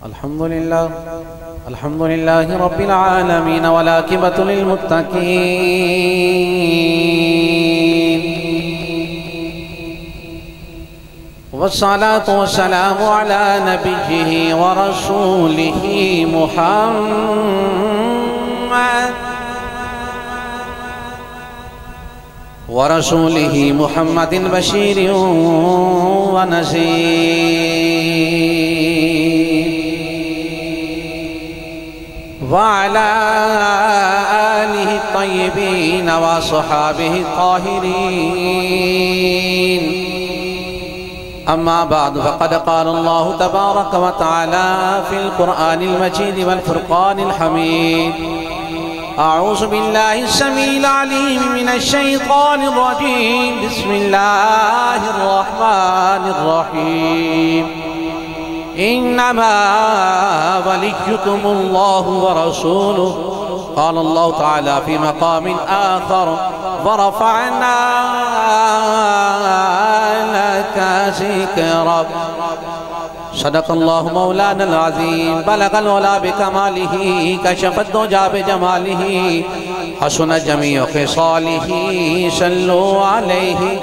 الحمد لله رب العالمين والعاقبة للمتقين والصلاة والسلام على نبيه ورسوله محمد بشير ونذير وعلى آله الطيبين وصحابه الطاهرين أما بعد فقد قال الله تبارك وتعالى في القرآن المجيد والفرقان الحميد أعوذ بالله السميع العليم من الشيطان الرجيم بسم الله الرحمن الرحيم إنما وليكم الله ورسوله قال الله تعالى في مقام آخر ورفعنا لك ذكرك صدق الله مولانا العظيم بلغ العلا بكماله كشف الدجى بجماله حسن جميع خصاله صلوا عليه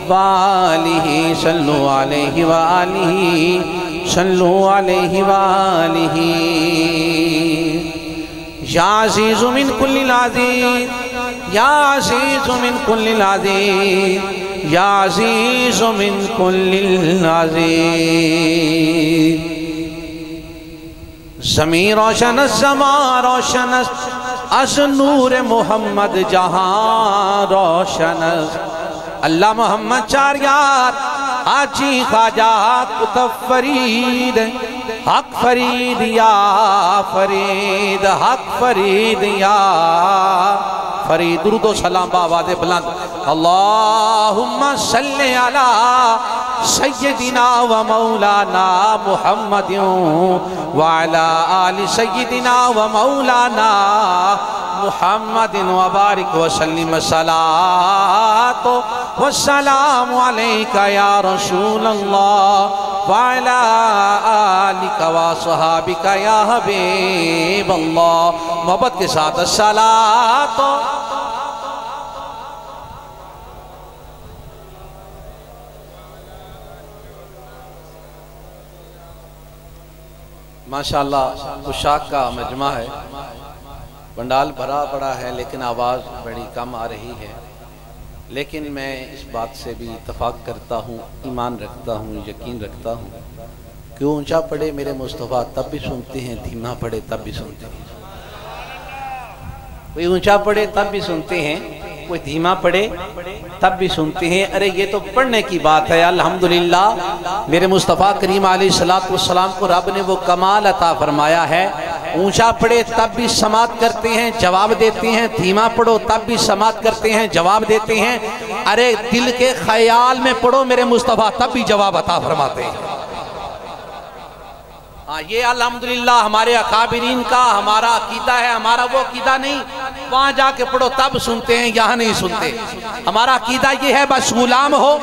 وآله صلوا عليه وآله صلوا عليه وآله يا عزيز من كل العزيز يا عزيز من كل العزيز يا عزيز من كل العزيز زمین روشن زمان روشن از نور محمد جہاں روشن اللہ محمد چار یار آجی خواجہ کتب فرید حق فرید یا فرید حق فرید یا فرید درود و سلام بآواز بلند اللہم صلی علی سیدنا و مولانا محمد وعلا آل سیدنا و مولانا محمد وبارک وسلم الصلاة والسلام علیکہ یا رسول اللہ وعلا آلک وصحابک یا حبیب اللہ محبت کے ساتھ الصلاة ماشاءاللہ عشاق کا مجمع ہے پنڈال بھرا پڑا ہے لیکن آواز بڑی کم آ رہی ہے لیکن میں اس بات سے بھی اتفاق کرتا ہوں ایمان رکھتا ہوں یقین رکھتا ہوں کہ اونچا پڑے میرے مصطفیٰ تب بھی سنتے ہیں دھیما پڑے تب بھی سنتے ہیں کوئی اونچا پڑے تب بھی سنتے ہیں کوئی دھیما پڑے تب بھی سنتے ہیں ارے یہ تو پڑھنے کی بات ہے الحمدللہ میرے مصطفیٰ کریم علیہ السلام کو رب نے وہ کمال عطا فرمایا ہے اونچا پڑھے تب بھی سماعت کرتے ہیں جواب دیتے ہیں دھیما پڑھو تب بھی سماعت کرتے ہیں جواب دیتے ہیں ارے دل کے خیال میں پڑھو میرے مصطفیٰ تب بھی جواب عطا فرماتے ہیں یہ الحمدللہ ہمارے اکابرین کا ہمارا عقیدہ ہے ہمارا وہ عقیدہ نہیں وہاں جا کے پڑھو تب سنتے ہیں یہاں نہیں سنتے ہمارا عقیدہ یہ ہے بس غلام ہو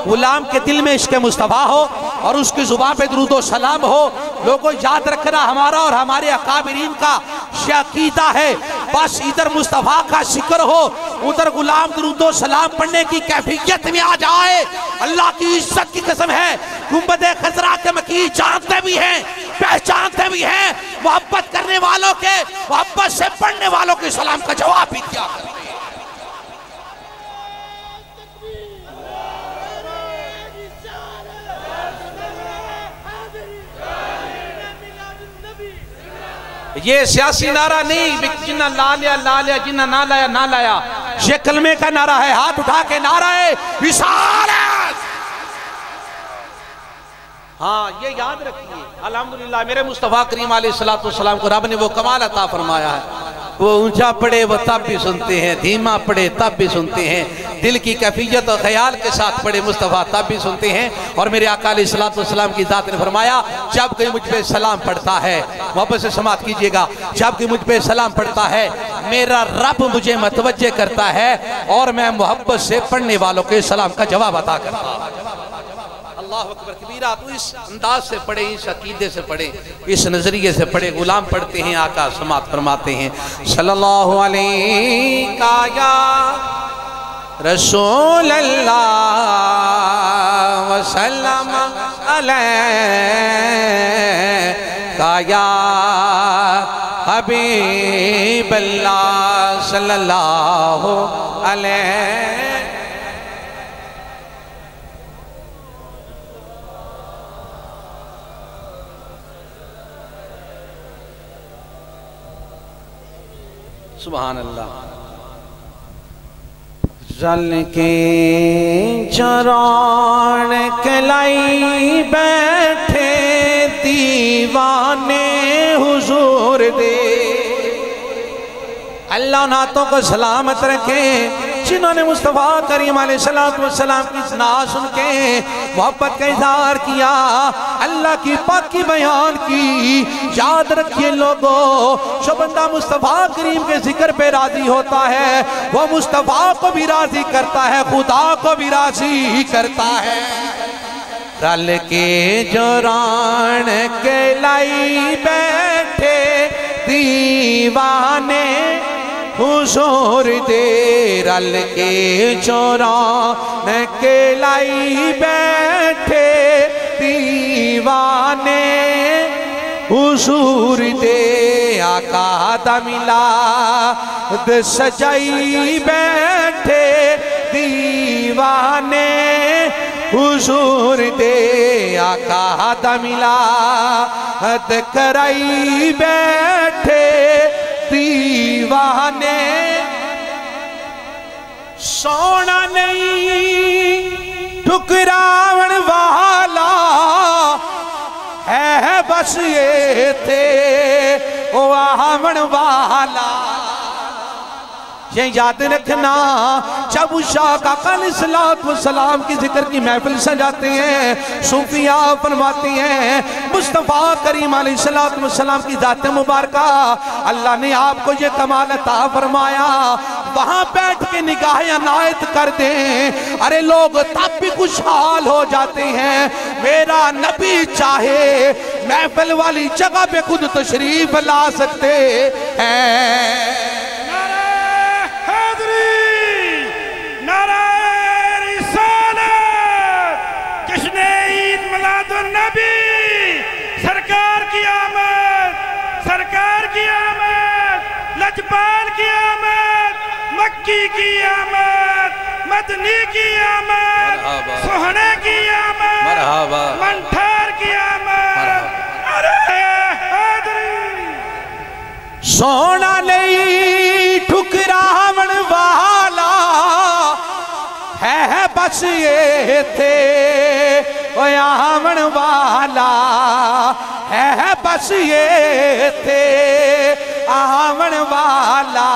غلام کے دل میں عشق مصطفیٰ ہو اور اس کی زبان پہ درود و سلام ہو لوگوں یاد رکھنا ہمارا اور ہمارے اکابرین کا یہ عقیدہ ہے بس ادھر مصطفیٰ کا ذکر ہو ادھر غلام درود و سلام پڑھنے کی کیفیت میں آ جائے اللہ کی عزت کی قسم ہے گنبد خضرا کے مکی جانتے بھی ہیں پہچانتے بھی ہیں محبت کرنے والوں کے محبت سے پڑھنے والوں کے سلام کا جواب بھی کیا یہ سیاسی نعرہ نہیں جنہ لا لیا جنہ نہ لایا یہ کلمے کا نعرہ ہے ہاتھ اٹھا کے نعرہ ہے رسالت ہاں یہ یاد رکھیے الحمدللہ میرے مصطفیٰ کریم علیہ السلام کو رب نے وہ کمال عطا فرمایا ہے وہ اونچا پڑے وہ تب بھی سنتے ہیں دھیما پڑے تب بھی سنتے ہیں دل کی کیفیت اور خیال کے ساتھ پڑے مصطفیٰ تب بھی سنتے ہیں اور میرے آقا علیہ السلام کی ذات نے فرمایا جب کوئی مجھ پہ سلام پڑھتا ہے محبت سے سماعت کیجئے گا جب کوئی مجھ پہ سلام پڑھتا ہے میرا رب مجھے متوجہ کرتا ہے اور میں محبت سے پڑھنے والوں کے سلام کا جواب عطا کرتا ہوں اللہ اکبر کبیرہ. تو اس انداز سے پڑھیں، اس عقیدے سے پڑھیں، اس نظریے سے پڑھیں. غلام پڑھتے ہیں، آقا سماعت فرماتے ہیں صلی اللہ علیہ یا رسول اللہ وسلم علیہ یا حبیب اللہ صلی اللہ علیہ. سبحان اللہ. جل کے چران کلائی بیٹھے دیوانے حضور دے. اللہ نعتوں کو سلامت رکھے جنہوں نے مصطفیٰ کریم علیہ السلام کی ثنا سن کے محبت کا اظہار کیا، اللہ کی پاک کی بیان کی. یاد رکھیے لوگوں، جو بندہ مصطفیٰ کریم کے ذکر پہ راضی ہوتا ہے وہ مصطفیٰ کو بھی راضی کرتا ہے، خدا کو بھی راضی کرتا ہے. رل کے جوران کے لائی بیٹھے دیوانے حضور دے. رل کے جوران کے لائی بیٹھے دیوانے حضور دے. آقا دا میلاد سجائی بیٹھے دیوانے حضور دے. آقا دا میلاد کرائی بیٹھے دیوانے. سونا نہیں ٹھکراون والا ہے بس یہ تھے او آمن والا. یہ یاد رکھنا جب شاہ کا علیہ السلام کی ذکر کی محفل سجاتے ہیں، صوفیاء فرماتے ہیں مصطفیٰ کریم علیہ السلام کی ذات مبارکہ اللہ نے آپ کو یہ کمال عطا فرمایا، وہاں بیٹھ کے نگاہیں عنایت کر دیں. ارے لوگ تب بھی خوشحال ہو جاتے ہیں. میرا نبی چاہے محفل والی جگہ پہ خود تشریف لا سکتے ہیں. سرکار کی آمد، سرکار کی آمد، لجپال کی آمد، مکی کی آمد، مدنی کی آمد، سہنے کی آمد، منٹھار کی آمد. ارے حیدری سونا نہیں ٹھکراون والا ہے بس یہ تھے او آمن والا ہے بس یہ تھے آمن والا.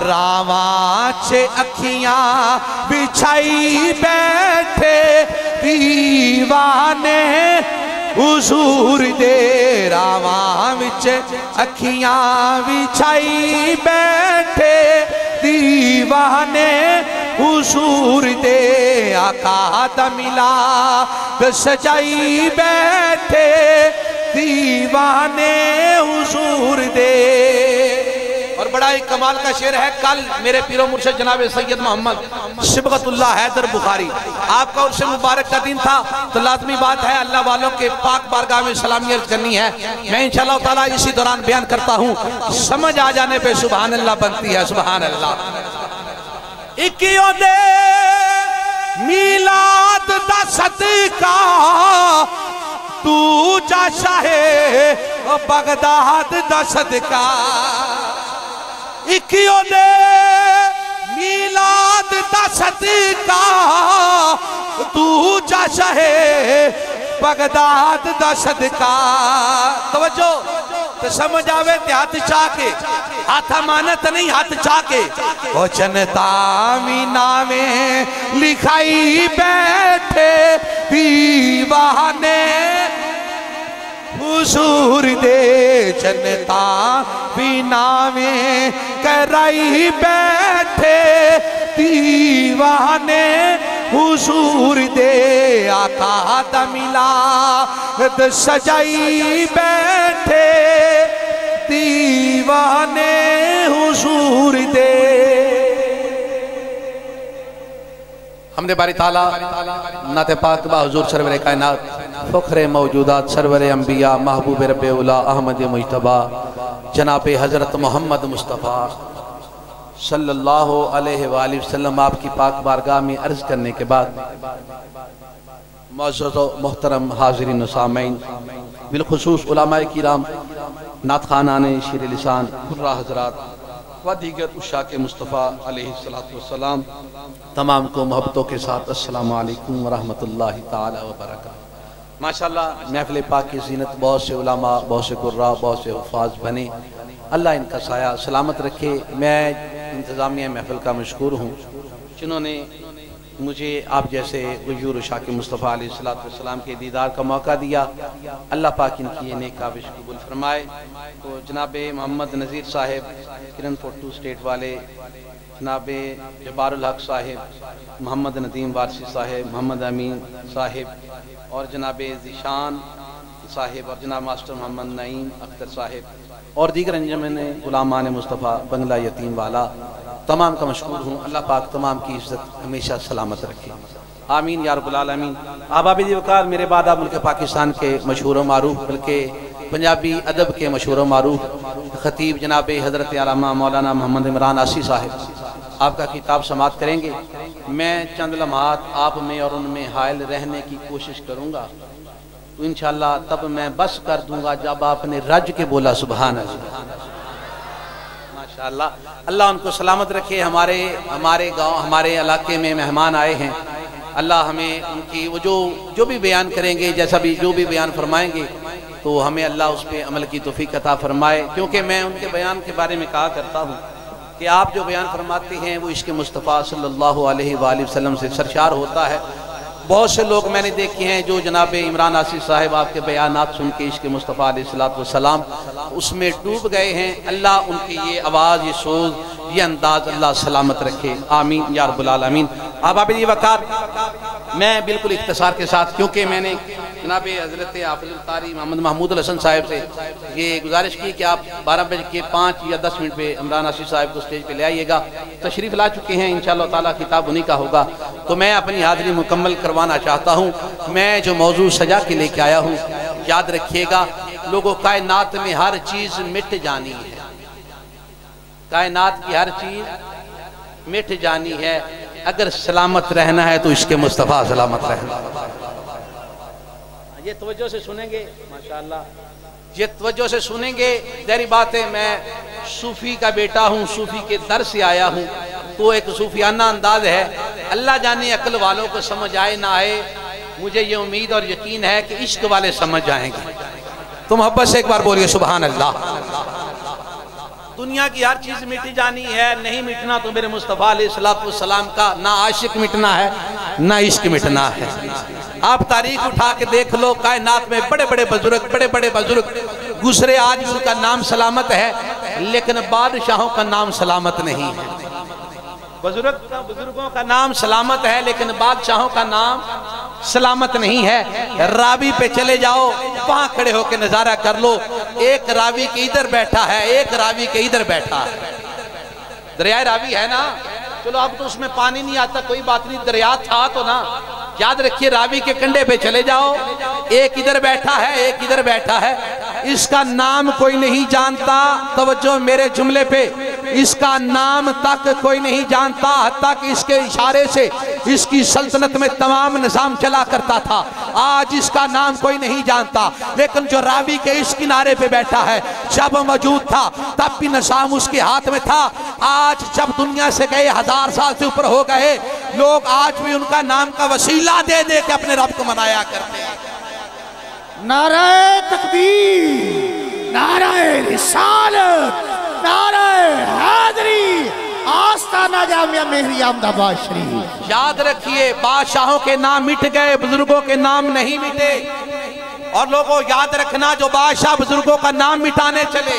راواں چھے اکھیاں بچھائی بیٹھے دیوانے حضور دے. راواں وچ اکھیاں بچھائی بیٹھے دیوانے حضور دے. آقا دا میلاد سجائی بیٹھے دیوانے حضور دے. اور بڑا ایک کمال کا شعر ہے. کل میرے پیر و مرشد جناب سید محمد صبغت اللہ حیدر بخاری آپ کا عرس مبارک کا دن تھا، تو لازمی بات ہے اللہ والوں کے پاک بارگاہ میں سلامی عرض کرنی ہے. میں انشاءاللہ تعالیٰ اسی دوران بیان کرتا ہوں، سمجھ آ جانے پہ سبحان اللہ بنتی ہے. سبحان اللہ. اکیوں دے میلاد دا صدقہ تو جا شاہ بغداد دا صدقہ. اکیوں دے میلاد دا صدقہ تو جا شاہ بغداد دا صدقہ. توجہ تو سمجھ آوے تے ہاتھ چاہ کے، ہاتھ امانت نہیں ہاتھ چاہ کے. وہ چنتا مینا میں لکھائی بیٹھے دیوانے حضور دے. چنتا مینا میں کرائی بیٹھے دیوانے حضور دے آقا دا میلاد سجائی بیٹھے دیوانے حضور دے حمد باری تعالیٰ نعت پاک با حضور سرور کائنات فخر موجودات سرور انبیاء محبوب رب اولا احمد مجتبہ جناب حضرت محمد مصطفیٰ صلی اللہ علیہ وآلہ وسلم آپ کی پاک بارگاہ میں عرض کرنے کے بعد معزز و محترم حاضرین و سامعین بالخصوص علماء کرام نعت خوانان شیر لسان قرہ حضرات و دیگر عشاق مصطفیٰ علیہ السلام تمام کو محبتوں کے ساتھ السلام علیکم ورحمت اللہ تعالی وبرکاتہ۔ ماشاءاللہ محفل پاک کی زینت بہت سے علماء، بہت سے قراء، بہت سے حفاظ بنے، اللہ ان کا سایہ سلامت رکھے۔ میں انتظامیہ محفل کا مشکور ہوں جنہوں نے مجھے آپ جیسے غیور عشاق مصطفیٰ علیہ السلام کے دیدار کا موقع دیا۔ اللہ پاک ان کی نیک کاوش قبول فرمائے۔ تو جناب محمد نذیر صاحب کرن فوٹو سٹیٹ والے، جناب جبار الحق صاحب، محمد ندیم وارسی صاحب، محمد امین صاحب اور جناب ذیشان صاحب اور جناب ماسٹر محمد نعیم اختر صاحب اور دیگر انجمن غلامان مصطفیٰ بنگلہ یتیم والا، تمام کا مشکور ہوں۔ اللہ پاک تمام کی عزت ہمیشہ سلامت رکھے، آمین یا رب العالمین۔ آبابی دیوکار میرے بعد آپ ملک پاکستان کے مشہور و معروف بلکہ پنجابی ادب کے مشہور و معروف خطیب جناب حضرت علامہ مولانا محمد عمران آسی صاحب آپ کا خطاب سماعت کریں گے۔ میں چند لمحات آپ میں اور ان میں حائل رہنے کی کوشش کروں گا، تو انشاءاللہ تب میں بس کر دوں گا جب آپ نے رج کے بولا سبحان اللہ۔ ماشاءاللہ اللہ ان کو سلامت رکھے۔ ہمارے گاؤں ہمارے علاقے میں مہمان آئے ہیں، اللہ ہمیں ان کی وہ جو بھی بیان کریں گے، جیسا بھی جو بھی بیان فرمائیں گے تو ہمیں اللہ اس پہ عمل کی توفیق عطا فرمائے، کیونکہ میں ان کے بیان کے بارے میں کہا کرتا ہوں کہ آپ جو بیان فرماتے ہیں وہ عشق مصطفیٰ صلی اللہ علیہ وآلہ وسلم سے سرشار ہوتا ہے۔ بہت سے لوگ میں نے دیکھے ہیں جو جناب عمران آسی صاحب آپ کے بیانات سن کے عشق مصطفیٰ علیہ السلام اس میں ڈوب گئے ہیں۔ اللہ ان کی یہ آواز، یہ سوز، یہ انداز اللہ سلامت رکھے، آمین یا رب العالمین۔ آباب وقار میں بالکل اختصار کے ساتھ، کیونکہ میں نے جناب حضرت حافظ القاری محمد محمود الحسن صاحب سے یہ گزارش کی کہ آپ 12:05 یا 10 منٹ پہ عمران آسی صاحب کو سٹیج پہ لے آئیے گا، تشریف لا چکے ہیں، انشاءاللہ تعالیٰ خطاب انہی کا ہوگا۔ تو میں اپنی حاضری مکمل کروانا چاہتا ہوں۔ میں جو موضوع سجا کے لے کے آیا ہوں، یاد رکھیے گا لوگوں، کائنات میں ہر چیز مٹ جانی ہے، کائنات کی ہر چیز مٹ جانی ہے، اگر سلامت رہنا ہے تو عشق مصطفیٰ سلامت رہنا۔ یہ توجہ سے سنیں گے ماشاءاللہ، یہ توجہ سے سنیں گے۔ ظاہری بات ہے میں صوفی کا بیٹا ہوں، صوفی کے در سے آیا ہوں، تو ایک صوفیانہ انداز ہے۔ اللہ جانے عقل والوں کو سمجھ آئے نہ آئے، مجھے یہ امید اور یقین ہے کہ عشق والے سمجھ جائیں گے۔ تو محبت سے ایک بار بولیے سبحان اللہ۔ دنیا کی ہر چیز مٹی جانی ہے، نہیں مٹنا تو میرے مصطفیٰ علیہ السلام کا نہ عاشق مٹنا ہے نہ عشق مٹنا ہے۔ آپ تاریخ اٹھا کے دیکھ لو، کائنات میں بڑے بڑے بزرگ گزرے، آج ان کا نام سلامت ہے لیکن بادشاہوں کا نام سلامت نہیں ہے۔ بزرگوں کا نام سلامت ہے لیکن بادشاہوں کا نام سلامت نہیں ہے۔ راوی پہ چلے جاؤ، وہاں کھڑے ہو کے نظارہ کر لو، ایک راوی کے ادھر بیٹھا ہے، ایک راوی کے ادھر بیٹھا ہے۔ دریائے راوی ہے نا، چلو اب تو اس میں پانی نہیں آتا، کوئی بات نہیں، دریا تھا تو نا۔ یاد رکھیے راوی کے کنڈے پہ چلے جاؤ، ایک ادھر بیٹھا ہے، ایک ادھر بیٹھا ہے، اس کا نام کوئی نہیں جانتا۔ توجہ میرے جملے پہ، اس کا نام تک کوئی نہیں جانتا، حتیٰ کہ اس کے اشارے سے اس کی سلطنت میں تمام نظام چلا کرتا تھا۔ آج اس کا نام کوئی نہیں جانتا، لیکن جو راوی کے اس کنارے پہ بیٹھا ہے، جب موجود تھا تب بھی نظام اس کے ہاتھ میں تھا۔ آج جب دنیا سے گئے 1000 سال سے اوپر ہو گئے، لوگ آج بھی ان کا نام کا وسیلہ دے دے کے اپنے رب کو منایا کرتے ہیں۔ نعرہ تکبیر، نعرہ رسالت، نعرہ حیدری، آستانہ جامعہ مہری احمد آباد شریف۔ یاد رکھیے بادشاہوں کے نام مٹ گئے، بزرگوں کے نام نہیں مٹے۔ اور لوگوں یاد رکھنا، جو بادشاہ بزرگوں کا نام مٹانے چلے،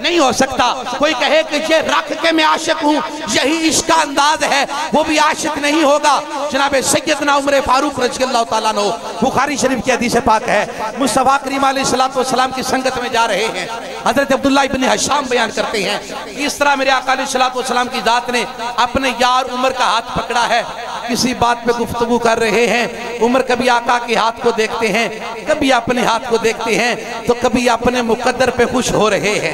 نہیں ہو سکتا. کوئی کہے کہ یہ رکھ کے میں عاشق ہوں یہی عشق کا انداز ہے وہ بھی عاشق نہیں ہوگا. جناب سیدنا عمر فاروق رضی اللہ تعالیٰ عنہ بخاری شریف کی حدیث پاک ہے مصطفیٰ کریم علیہ السلام کی سنگت میں جا رہے ہیں. حضرت عبداللہ ابن حشام بیان کرتے ہیں اس طرح میرے آقا علیہ السلام کی ذات نے اپنے یار عمر کا ہاتھ پکڑا ہے. کسی بات پہ گفتگو کر رہے ہیں. عمر کبھی آقا کے ہاتھ کو دیکھتے ہیں کبھی اپنے ہاتھ کو دیکھتے ہیں تو کبھی اپنے مقدر پہ خوش ہو رہے ہیں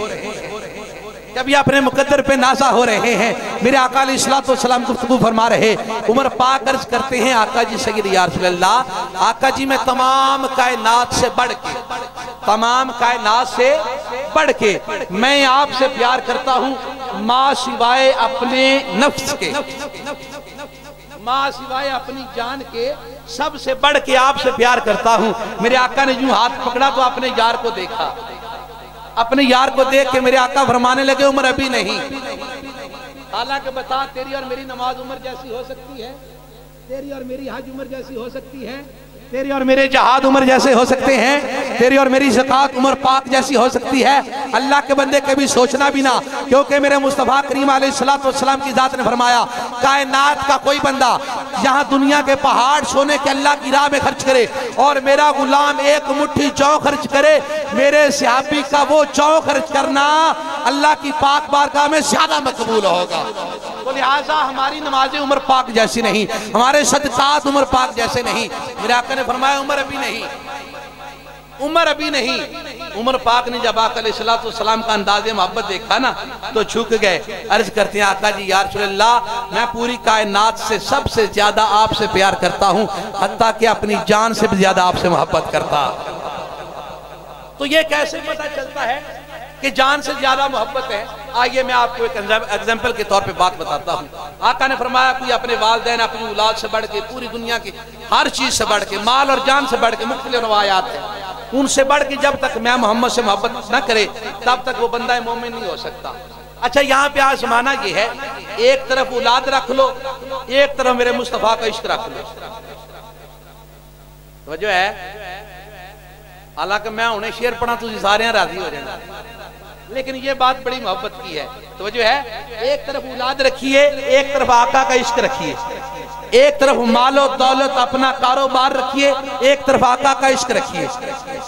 کبھی اپنے مقدر پہ نازہ ہو رہے ہیں. میرے آقا علیہ السلام گفتگو فرما رہے. عمر پاک عرض کرتے ہیں آقا جی سید یا رسول اللہ آقا جی میں تمام کائنات سے بڑھ کے میں آپ سے پیار کرتا ہوں ماں سوائے اپنے نفس کے ماں سوائے اپنی جان کے سب سے بڑھ کے آپ سے پیار کرتا ہوں. میرے آقا نے جو ہاتھ پکڑا تو اپنے یار کو دیکھا. اپنے یار کو دیکھ کے میرے آقا فرمانے لگے عمر ابھی نہیں. حالانکہ بتا تیری اور میری نماز عمر جیسی ہو سکتی ہے تیری اور میری حج عمر جیسی ہو سکتی ہے تیری اور میرے جہاد عمر جیسے ہو سکتے ہیں تیری اور میری زکوٰۃ عمر پاک جیسی ہو سکتی ہے. اللہ کے بندے کبھی سوچنا بھی نہ کیونکہ میرے مصطفیٰ کریم علیہ السلام کی ذات نے فرمایا کائنات کا کوئی بندہ یہاں دنیا کے پہاڑ سونے کے اللہ کی راہ میں خرچ کرے اور میرا غلام ایک مٹھی جو خرچ کرے میرے صحابی کا وہ جو خرچ کرنا اللہ کی پاک بارگاہ میں زیادہ مقبول ہوگا. تو لہٰذا ہماری نمازیں عمر پاک جیسی نہیں ہمارے صدقات عمر پاک جیسے نہیں. میرے آقا نے فرمایا عمر ابھی نہیں. عمر پاک نے جب آقا علیہ السلام کا انداز محبت دیکھا نا تو جھک گئے. عرض کرتے ہیں آقا جی یا رسول اللہ میں پوری کائنات سے سب سے زیادہ آپ سے پیار کرتا ہوں حتیٰ کہ اپنی جان سے بھی زیادہ آپ سے محبت کرتا. تو یہ کیسے پتہ چلتا ہے کہ جان سے زیادہ محبت ہے؟ آئیے میں آپ کو ایک ایگزامپل کے طور پہ بات بتاتا ہوں. آقا نے فرمایا کوئی اپنے والدین اپنی اولاد سے بڑھ کے پوری دنیا کی ہر چیز سے بڑھ کے مال اور جان سے بڑھ کے مختلف روایات ہیں ان سے بڑھ کے جب تک میں محمد سے محبت نہ کرے تب تک وہ بندہ مومن نہیں ہو سکتا. اچھا یہاں پہ آزمانہ یہ ہے ایک طرف اولاد رکھ لو ایک طرف میرے مصطفیٰ کا عشق رکھ لو. توجہ ہے حالانکہ میں انہیں شعر پڑھا تو سارے ہیں راضی ہو جائیں لیکن یہ بات بڑی محبت کی ہے. توجہ ہے ایک طرف اولاد رکھیے ایک طرف آقا کا عشق رکھیے ایک طرف مال و دولت اپنا کاروبار رکھیے ایک طرف آقا کا عشق رکھیے.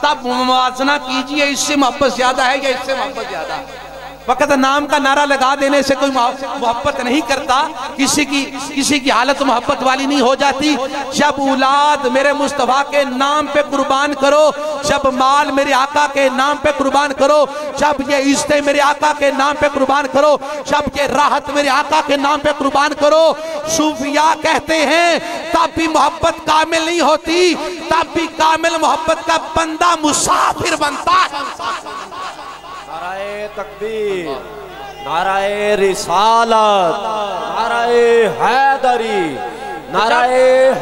تب موازنہ کیجئے اس سے محبت زیادہ ہے یا اس سے محبت زیادہ ہے. فقط نام کا نعرہ لگا دینے سے کوئی محبت نہیں کرتا کسی کی حالت محبت والی نہیں ہو جاتی. جب اولاد میرے مصطفیٰ کے نام پہ قربان کرو جب مال میرے آقا کے نام پہ قربان کرو جب یہ عزتیں میرے آقا کے نام پہ قربان کرو جب یہ راحت میرے آقا کے نام پہ قربان کرو صوفیاء کہتے ہیں تب بھی محبت کامل نہیں ہوتی تب بھی کامل محبت کا بندہ مسافر بنتا ہے. نعرہ تکبیر نعرہ رسالت نعرہ حیدری نعرہ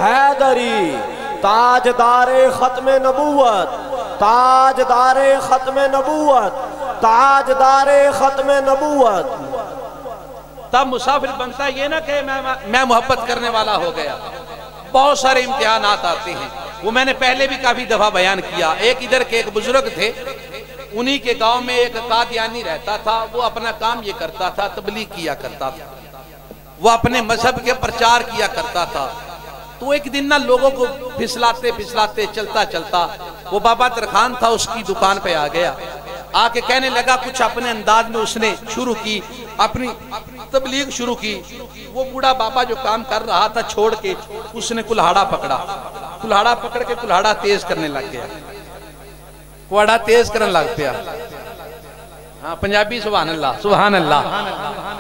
حیدری تاجدار ختم نبوت تاجدار ختم نبوت تاجدار ختم نبوت. تب مسافر بنتا ہے یہ نہ کہ میں محبت کرنے والا ہو گیا. بہت سارے امتحانات آتے ہیں وہ میں نے پہلے بھی کافی دفعہ بیان کیا. ایک ادھر کے ایک بزرگ تھے انہی کے گاؤں میں ایک قادیانی رہتا تھا. وہ اپنا کام یہ کرتا تھا تبلیغ کیا کرتا تھا وہ اپنے مذہب کے پرچار کیا کرتا تھا. تو ایک دن نہ لوگوں کو پھسلاتے چلتا وہ بابا ترخان تھا اس کی دکان پہ آ گیا. آ کے کہنے لگا کچھ اپنے انداز میں اس نے شروع کی اپنی تبلیغ شروع کی. وہ بوڑھا بابا جو کام کر رہا تھا چھوڑ کے اس نے کلہاڑا پکڑ کے کلہاڑا تیز کرنے لگ گیا. کوڑا تیز کرنے لگ پیا. ہاں پنجابی سبحان اللہ.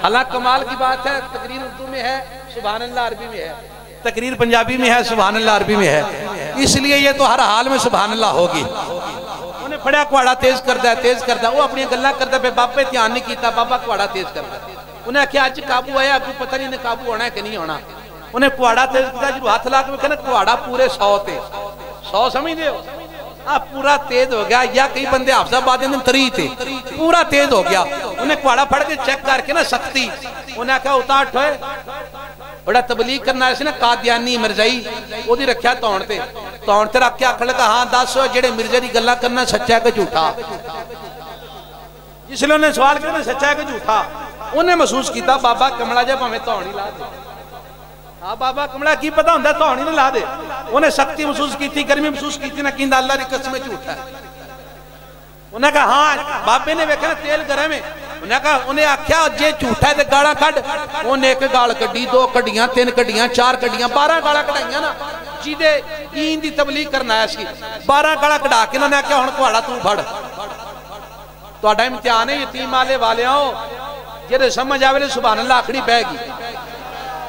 حالانکہ کمال کی بات ہے تقریر اردو میں ہے سبحان اللہ عربی میں ہے تقریر پنجابی میں ہے سبحان اللہ عربی میں ہے اس لیے یہ تو ہر حال میں سبحان اللہ ہوگی. انہیں پڑھا کوڑا تیز کرتا ہے وہ اپنی گلہ کرتا ہے بابا دھیان نہیں کیتا بابا کوڑا تیز کرتا ہے. انہیں کیا آج قابو آیا آپ کو پتہ نہیں انہیں قابو ہونا ہے کہ نہیں ہونا. انہیں کوڑا تیز کرتا جو ہاتھ لا کے کہنا کوڑا پورے 100 تھے 100 سمجھ دے ہو پورا تیز ہو گیا یا کئی بندے حافظ آباد میں 3 تھے پورا تیز ہو گیا. انہیں کوڑا پھڑ کے چیک کر کے نا سختی انہیں کہا اتار ٹھوئے بڑا تبلیغ کرنا ہے نا قادیانی مرزائی وہ دی رکھیا تونتے رکھ کے آکھ لگا ہاں 10 جڑے مرزا دی گلہ کرنا سچا ہے کہ جھوٹا. جس لئے انہیں سوال کرنے سچا ہے کہ جھوٹا انہیں محسوس کیتا بابا کمڑا جب ہمیں توڑی لا دے بابا کمڑا کی پتا ہوندہ توڑی نہیں لا دے انہیں سختی محسوس کی تھی گرمی محسوس کی تھی نہ کیندہ اللہ ری قسمیں جھوٹا ہے انہیں کہا ہاں بابے نے ویکھنا تیل گرے میں انہیں کہا انہیں آکھیا جے جھوٹا ہے دے گاڑا کھڑ انہیں ایک گاڑ کڑی 2 کڑیاں 3 کڑیاں 4 کڑیاں 12 گاڑا کڑائیاں نا جیدے این دی تبلیغ کرنا ہے اس کی 12 گاڑا کڑا کے انہیں کہا ہن کوڑا تو بھڑ تو اڈا امتحان ہے یتیم آلے والے ہوں جیدے سمجھ آوے لے سبحان اللہ آخری بے گی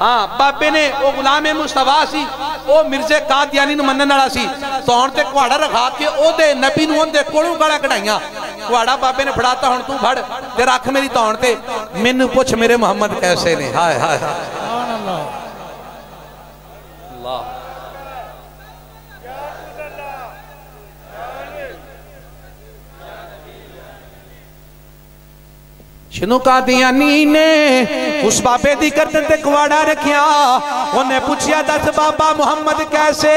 ہاں بابے نے وہ غلام مصطفیٰ سی وہ مرزے قادیانی نو منن والا سی تون تے کوڑا رکھا کے او دے نبی نو اون دے کولوں گاڑا کڈائیاں کوڑا بابے نے پھڑاتا ہن تو بھڑ تے رکھ میری تون تے مینوں پوچھ میرے محمد کیسے نے ہائے ہائے سبحان اللہ اللہ شنو قادیانی نے اس بابے دی کردن تے کواڑا رکھیا انہیں پوچھیا دس بابا محمد کیسے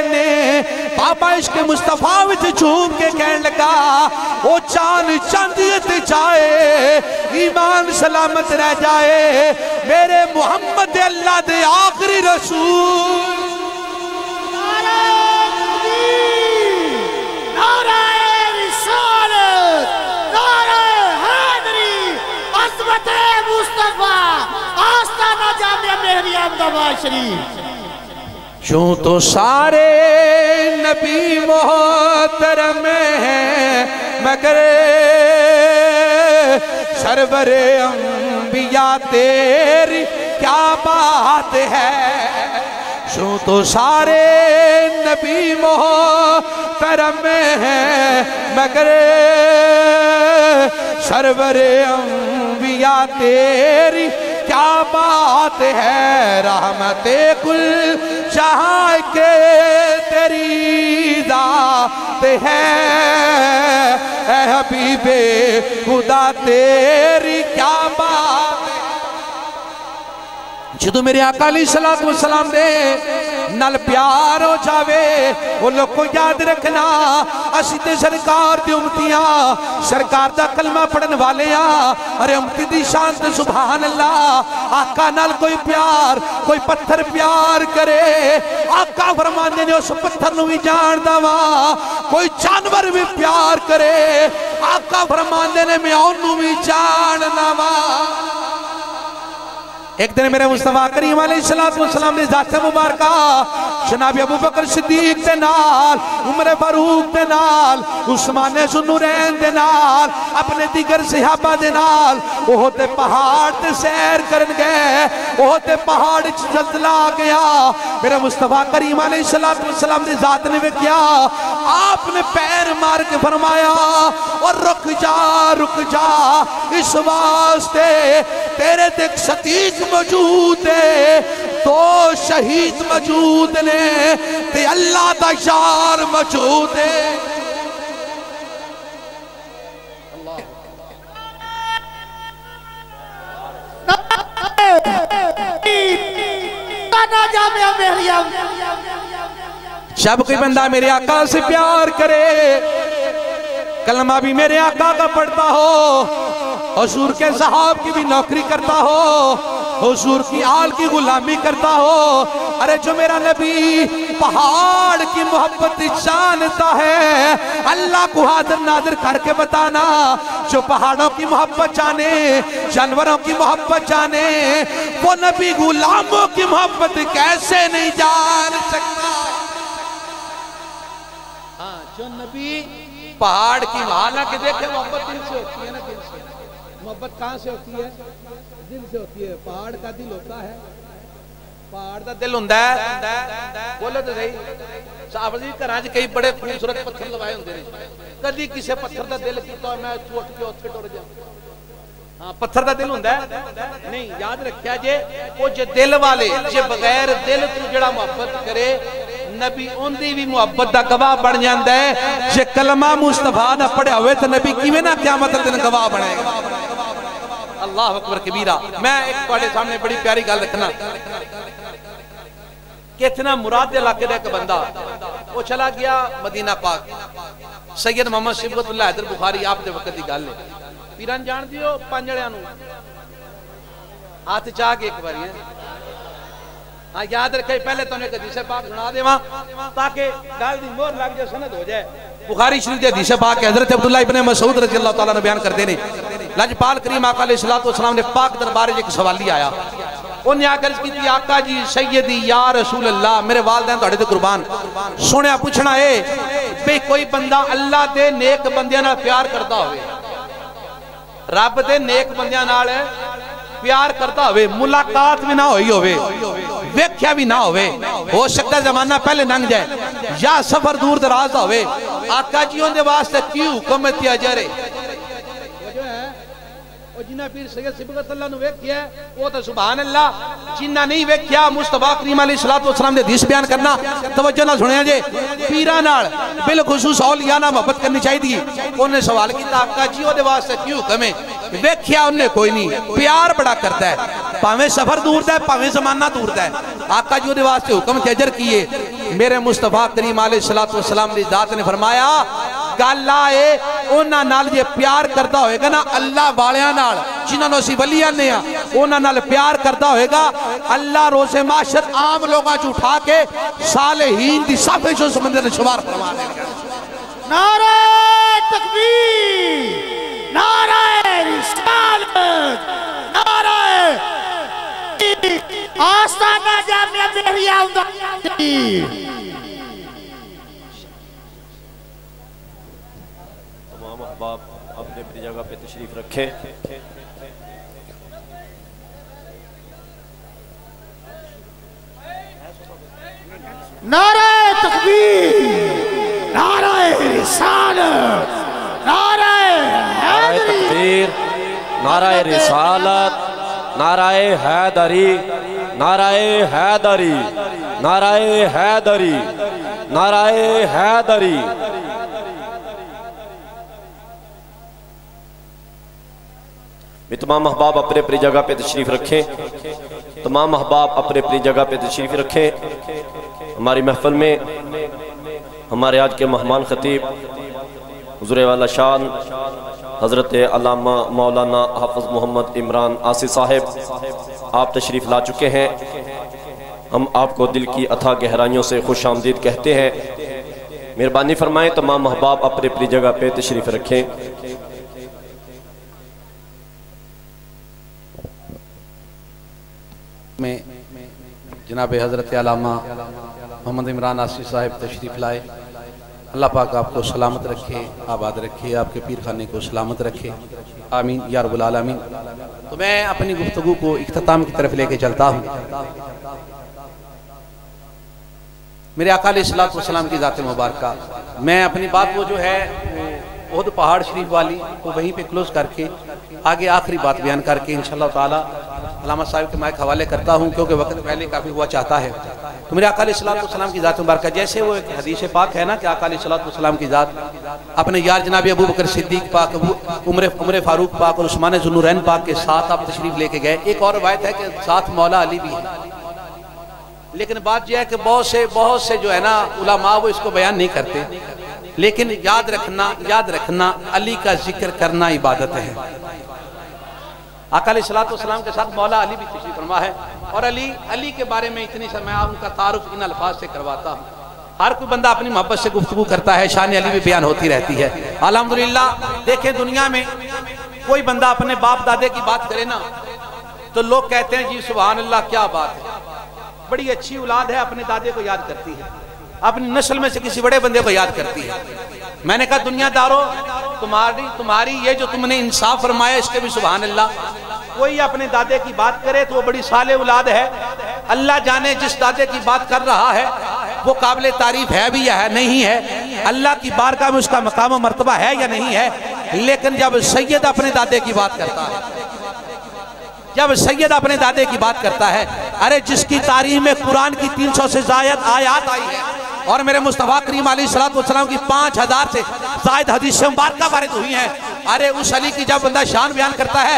نے بابا عشق مصطفیٰ وچ چھوم کے کہن لگا او چاند چاندیت جائے ایمان سلامت رہ جائے میرے محمد اللہ دے آخری رسول نعرہ رسالت نعرہ حیدری عظمت مصطفیٰ آستانہ جامعہ مہری احمدآباد شریف چوں تو سارے نبی محترم ہیں مگر سرور انبیاء تیری کیا بات ہے چوں تو سارے نبی محترم ہیں مگر سرور انبیاء تیری کیا بات ہے رحمت کل جہاں کے تیری ذات ہے اے حبیب خدا تیری کیا بات ہے جدو میرے آقا علیہ السلام دے نال پیار ہو جاوے وہ لوگ کو یاد رکھنا اسی تے سرکار دی امتیاں سرکار دا کلمہ پڑھن والے ارے امتی دی شان تے سبحان اللہ آقا نال کوئی پیار کوئی پتھر پیار کرے آقا فرمانے نے اس پتھر نو بھی جان داوا کوئی جانور بھی پیار کرے آقا فرمانے نے میں انہوں بھی جان داوا ایک دن میرے مصطفیٰ کریم علیہ السلام نے ذات مبارکہ جناب ابو بکر صدیق دے نال عمر فاروق دے نال عثمان ذوالنورین دے نال اپنے دیگر صحابہ دے نال وہ تے پہاڑ تے سیر کرن گئے وہ تے پہاڑ زلزلہ آ گیا میرے مصطفیٰ کریم علیہ السلام نے ذات نے بھی کیا آپ نے پیر مار کے فرمایا اور رک جا اس واسطے تیرے تک صدیق موجود ہے تو شہید موجود نے تے اللہ دا یار موجود ہے جب کوئی بندہ میرے آقا سے پیار کرے کلمہ بھی میرے آقا کا پڑھتا ہو حضور کے صحاب کی بھی نوکری کرتا ہو حضور کی آل کی غلامی کرتا ہو ارے جو میرا نبی پہاڑ کی محبت جانتا ہے اللہ کو حاضر ناظر کر کے بتانا جو پہاڑوں کی محبت جانے جانوروں کی محبت جانے وہ نبی غلاموں کی محبت کیسے نہیں جان سکتا ہاں جو نبی پہاڑ کی حالانکہ دیکھیں محبت دل سے ہوتی ہے نا دل سے محبت کہاں سے ہوتی ہے دل سے ہوتی ہے پہاڑ کا دل ہوتا ہے پہاڑ کا دل ہوندہ ہے بولو تو صحیح صحابہ جی کراج کئی بڑے خوبصورت پتھر لوائے ہوندے ہیں کدی کسی پتھر دا دل کیتا ہے میں چھوٹ کے اوتھے ٹور جاؤں ہاں پتھر دا دل ہوندہ ہے نہیں یاد رکھیا جے وہ جے دل والے جے بغیر دل تو جڑا محبت کرے نبی ان دی بھی محبت دا گواہ بڑھ جاندہ ہے جے کلمہ مصطفیٰ نہ پڑھے ہوئے تو نبی کیویں نہ قیامت دن گواہ بڑھے گا اللہ اکبر کبیرہ میں ایک پاڑے سامنے بڑی پیاری گال رکھنا کہ اتنا مراد علاقے دے ایک بندہ وہ چلا گیا مدینہ پاک سید محمد صبغت اللہ حیدر بخاری آپ دے وقت دی گال لے پیران جان دیو پنجڑیاں نو ہاتھ چاہ کے ایک باری ہیں ہاں یاد رکھے پہلے تو نے حدیث پاک سنا دے وہاں تاکہ گال دی مور لگ جائے سند ہو جائے بخاری شریف دی حدیث پاک حضرت عبداللہ ابن مسعود رضی اللہ تعالیٰ نے بیان کر دینے لجپال کریم آقا علیہ السلام نے پاک دربارے ایک سوالی آیا انہیں آکر اس کی تھی آقا جی سیدی یا رسول اللہ میرے والدین توڑے دے قربان سونے پوچھنا ہے بھئی کوئی بندہ اللہ دے نیک بندیاں نال پیار کرتا ہوئے رب دے نیک بندیاں نال پیار کرتا ہوئے ملاقات بھی نہ ہوئی ہوئے ویکھیا بھی نہ ہوئے ہو سکتا زمانہ پہلے ننگ جائے یا سفر دور دراز ہوئے آقا جی ان دے واسطے کیوں حکمت اجرے جنہ پیر سید سبقت اللہ نے ویکھیا ہے وہ تو سبحان اللہ جنہ نہیں ویکھیا مصطفیٰ کریم علیہ السلام نے حدیث بیان کرنا توجہ نہ سنیا جے پیرانال بالخصوص اولیاء نہ محبت کرنی چاہیے تھی انہوں نے سوال کیتا آقا جی وہ دے واسطے کیوں حکم ہے ویکھیا انہیں کوئی نہیں پیار بڑا کرتا ہے پاویں سفر دور دا ہے پاویں زمانہ دور دا ہے آقا جی وہ دے واسطے حکم کے اجر کیے میرے مصطفیٰ کریم علیہ السلام نے ذات نے فرمایا گل آئے انہاں نال یہ پیار کرتا ہوئے گا نا اللہ والیاں نال جنہاں نو سی ولیاں نے انہاں نال پیار کرتا ہوئے گا اللہ روز معاشر عام لوگاں چ اٹھا کے صالحین دی صفحے چ سمندر نے شمار فرما دے گا نعرہ تکبیر نعرہ رسالت نعرہ آستانہ جامعہ مہریہ تمام احباب اپنے اپنی جگہ پہ تشریف رکھیں نعرہ تکبیر نعرہ رسالت نعرہ تکبیر نعرہ رسالت نعرہ حیدری نعرہ حیدری نعرہ حیدری نعرہ حیدری تمام احباب اپنے اپنی جگہ پہ تشریف رکھیں تمام احباب اپنے اپنی جگہ پہ تشریف رکھیں ہماری محفل میں ہمارے آج کے مہمان خطیب حضور والا شان حضرت علامہ مولانا حافظ محمد عمران آسی صاحب آپ تشریف لا چکے ہیں ہم آپ کو دل کی اتھا گہرائیوں سے خوش آمدید کہتے ہیں مہربانی فرمائیں تمام احباب اپنے اپنی جگہ پہ تشریف رکھیں میں جناب حضرت علامہ محمد عمران آسی صاحب تشریف لائے اللہ پاک آپ کو سلامت رکھے آباد رکھے آپ کے پیر خانے کو سلامت رکھے آمین یا رب العالمین تو میں اپنی گفتگو کو اختتام کی طرف لے کے چلتا ہوں میرے آقا علیہ السلام کی ذات مبارکہ میں اپنی بات وہ جو ہے احد پہاڑ شریف والی کو وہیں پہ کلوز کر کے آگے آخری بات بیان کر کے انشاءاللہ تعالی علامہ صاحب کے مائک حوالے کرتا ہوں کیونکہ وقت پہلے کافی ہوا چاہتا ہے تو میرے آقا علیہ السلام کی ذات مبارکہ جیسے وہ ایک حدیث پاک ہے نا کہ آقا علیہ السلام کی ذات اپنے یار جناب ابو بکر صدیق پاک عمر فاروق پاک اور عثمان ذو النورین پاک کے ساتھ آپ تشریف لے کے گئے ایک اور روایت ہے کہ ساتھ مولا علی بھی ہے لیکن بات یہ ہے کہ بہت سے جو ہے نا علماء وہ اس کو بیان نہیں کرتے لیکن یاد رکھنا علی کا ذکر کرنا عبادت ہے آقا علیہ السلام کے ساتھ مولا علی بھی تشریف فرما ہے اور علی کے بارے میں اتنی سا میں ان کا تعارف ان الفاظ سے کرواتا ہوں ہر کوئی بندہ اپنی محبت سے گفتگو کرتا ہے شان علی بھی بیان ہوتی رہتی ہے الحمدللہ دیکھیں دنیا میں کوئی بندہ اپنے باپ دادے کی بات کرے نا تو لوگ کہتے ہیں جی سبحان اللہ کیا بات ہے بڑی اچھی اولاد ہے اپنے دادے کو یاد کرتی ہے اپنی نسل میں سے کسی بڑے بندے کو یاد کرتی ہے میں نے کہا دنیا دارو تمہاری یہ جو تم نے انصاف فرمایا اس کے بھی سبحان اللہ کوئی اپنے دادے کی بات کرے تو وہ بڑی صالح اولاد ہے اللہ جانے جس دادے کی بات کر رہا ہے وہ قابل تعریف ہے بھی یا ہے نہیں ہے اللہ کی بارگاہ میں اس کا مقام و مرتبہ ہے یا نہیں ہے لیکن جب سید اپنے دادے کی بات کرتا ہے ارے جس کی تاریخ میں قرآن کی 300 سے زائد آیات آئی ہے اور میرے مصطفیٰ کریم علیہ السلام کی 5000 سے زائد حدیث مبارکہ وارد ہوئی ہیں ارے اس علی کی جب بندہ شان بیان کرتا ہے